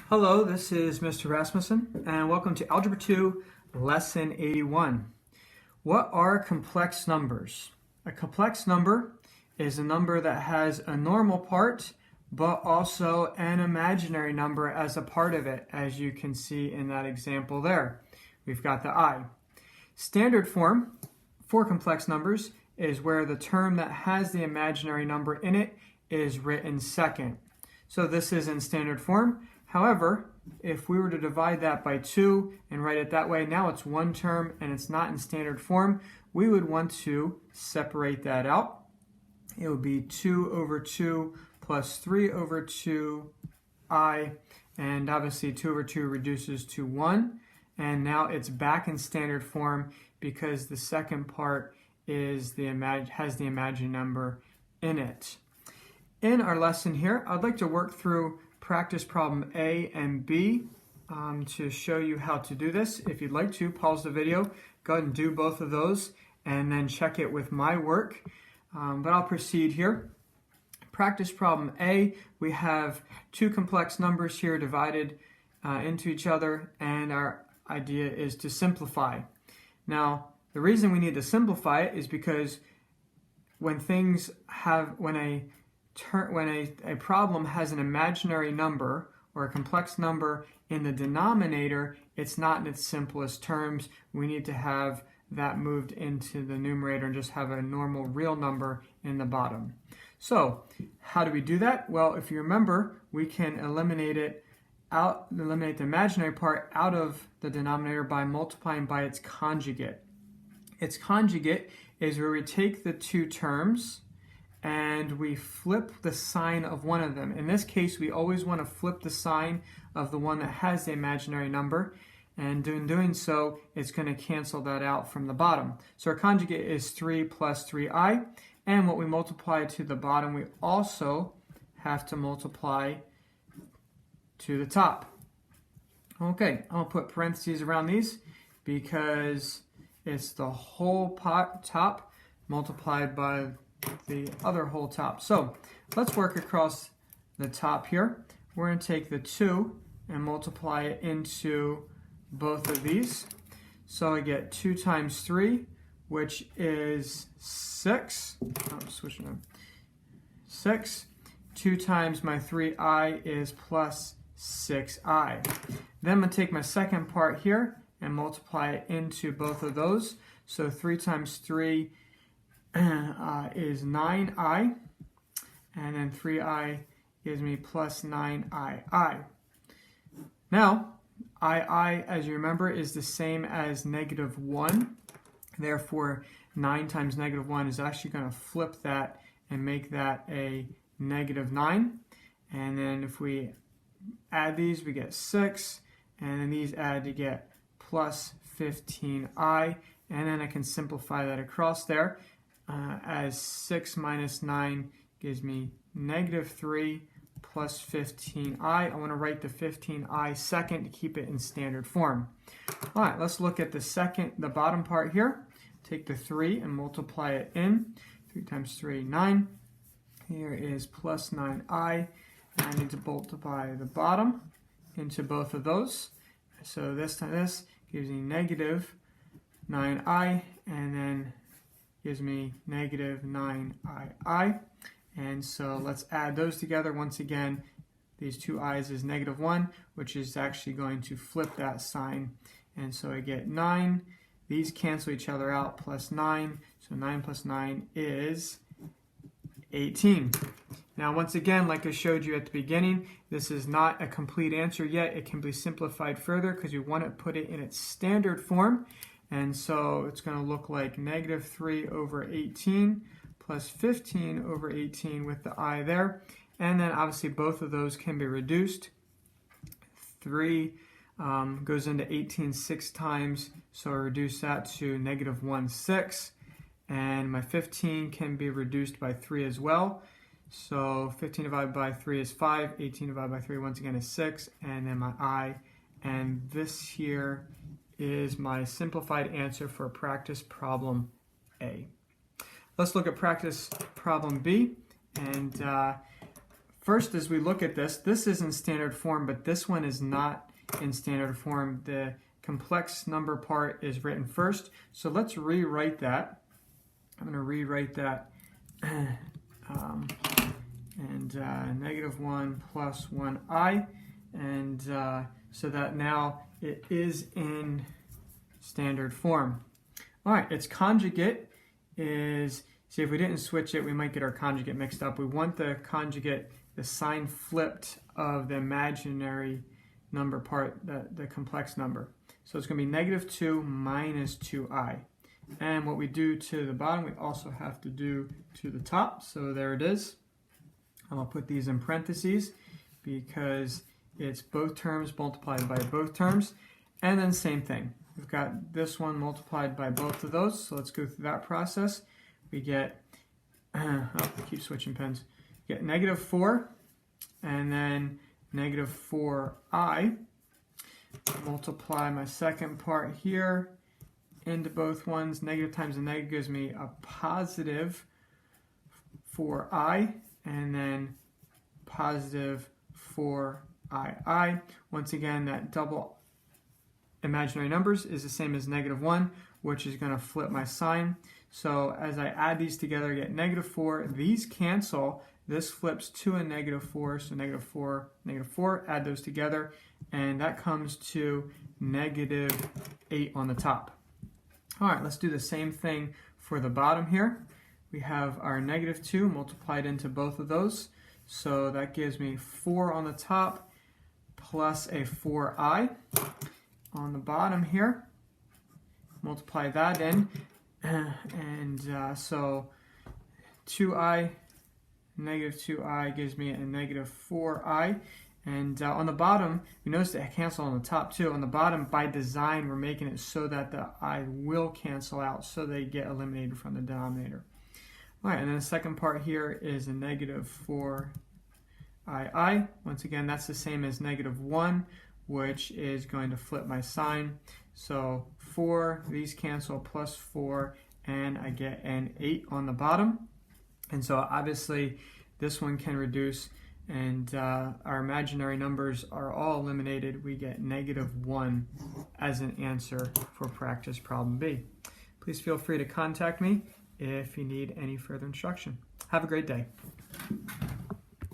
Hello, this is Mr. Rasmussen, and welcome to Algebra 2, Lesson 81. What are complex numbers? A complex number is a number that has a normal part, but also an imaginary number as a part of it, as you can see in that example there. We've got the I. Standard form for complex numbers is where the term that has the imaginary number in it is written second. So this is in standard form. However, if we were to divide that by 2 and write it that way, now it's one term and it's not in standard form. We would want to separate that out. It would be 2 over 2 plus 3 over 2i, and obviously 2 over 2 reduces to 1. And now it's back in standard form because the second part is has the imaginary number in it. In our lesson here, I'd like to work through practice problem A and B to show you how to do this. If you'd like to, pause the video, go ahead and do both of those, and then check it with my work. But I'll proceed here. Practice problem A, we have two complex numbers here divided into each other, and our idea is to simplify. Now, the reason we need to simplify it is because when a problem has an imaginary number or a complex number in the denominator, it's not in its simplest terms. We need to have that moved into the numerator and just have a normal real number in the bottom. So how do we do that? Well, if you remember, we can eliminate the imaginary part out of the denominator by multiplying by its conjugate. Its conjugate is where we take the two terms and we flip the sign of one of them. In this case, we always want to flip the sign of the one that has the imaginary number, and in doing so, it's going to cancel that out from the bottom. So our conjugate is 3 plus 3i, and what we multiply to the bottom, we also have to multiply to the top. Okay, I'll put parentheses around these because it's the whole top multiplied by the other whole top. So let's work across the top here. We're going to take the 2 and multiply it into both of these. So I get 2 times 3, which is 6. I'm switching them. 6. 2 times my 3i is plus 6i. Then I'm going to take my second part here and multiply it into both of those. So 3 times 3 is 9i, and then 3i gives me plus 9ii. Now, I, as you remember, is the same as -1. Therefore, 9 times -1 is actually going to flip that and make that a -9. And then if we add these, we get 6, and then these add to get plus 15i, and then I can simplify that across there. As 6 minus 9 gives me -3 plus 15i. I want to write the 15i second to keep it in standard form. All right, let's look at the bottom part here. Take the 3 and multiply it in. 3 times 3, 9. Here is plus 9i. I need to multiply the bottom into both of those. So this time this gives me -9i, and then gives me -9ii. And so let's add those together. Once again, these two i's is -1, which is actually going to flip that sign. And so I get 9. These cancel each other out, plus 9. So 9 plus 9 is 18. Now, once again, like I showed you at the beginning, this is not a complete answer yet. It can be simplified further because you want to put it in its standard form. And so it's going to look like -3 over 18 plus 15 over 18 with the I there. And then obviously both of those can be reduced. 3 goes into 18 6 times, so I reduce that to -1 6. And my 15 can be reduced by 3 as well. So 15 divided by 3 is 5. 18 divided by 3 once again is 6. And then my I. And this here is my simplified answer for practice problem A. Let's look at practice problem B. And first, as we look at this is in standard form, but this one is not in standard form. The complex number part is written first. So let's rewrite that. I'm going to rewrite that. -1 plus 1i. And so that now it is in standard form. All right, its conjugate is, see, if we didn't switch it, we might get our conjugate mixed up. We want the conjugate, the sign flipped of the imaginary number part, the complex number. So it's going to be -2 minus 2i. And what we do to the bottom, we also have to do to the top. So there it is. I'm going to put these in parentheses because it's both terms multiplied by both terms. And then same thing. We've got this one multiplied by both of those. So let's go through that process. We get, keep switching pens. Get -4 and then -4i. Multiply my second part here into both ones. Negative times a negative gives me a positive 4i, and then positive 4ii. Once again, that double imaginary numbers is the same as -1, which is going to flip my sign. So as I add these together, I get -4. These cancel. This flips to a -4, so -4, add those together, and that comes to -8 on the top. All right, let's do the same thing for the bottom here. We have our -2 multiplied into both of those, so that gives me 4 on the top plus a 4i. On the bottom here, multiply that in, and so 2i, -2i gives me a -4i. And on the bottom, you notice that I cancel on the top too. On the bottom, by design, we're making it so that the I will cancel out, so they get eliminated from the denominator. All right, and then the second part here is a -4ii. Once again, that's the same as -1, which is going to flip my sign. So 4, these cancel, plus 4, and I get an 8 on the bottom. And so obviously, this one can reduce, and our imaginary numbers are all eliminated. We get -1 as an answer for practice problem B. Please feel free to contact me if you need any further instruction. Have a great day.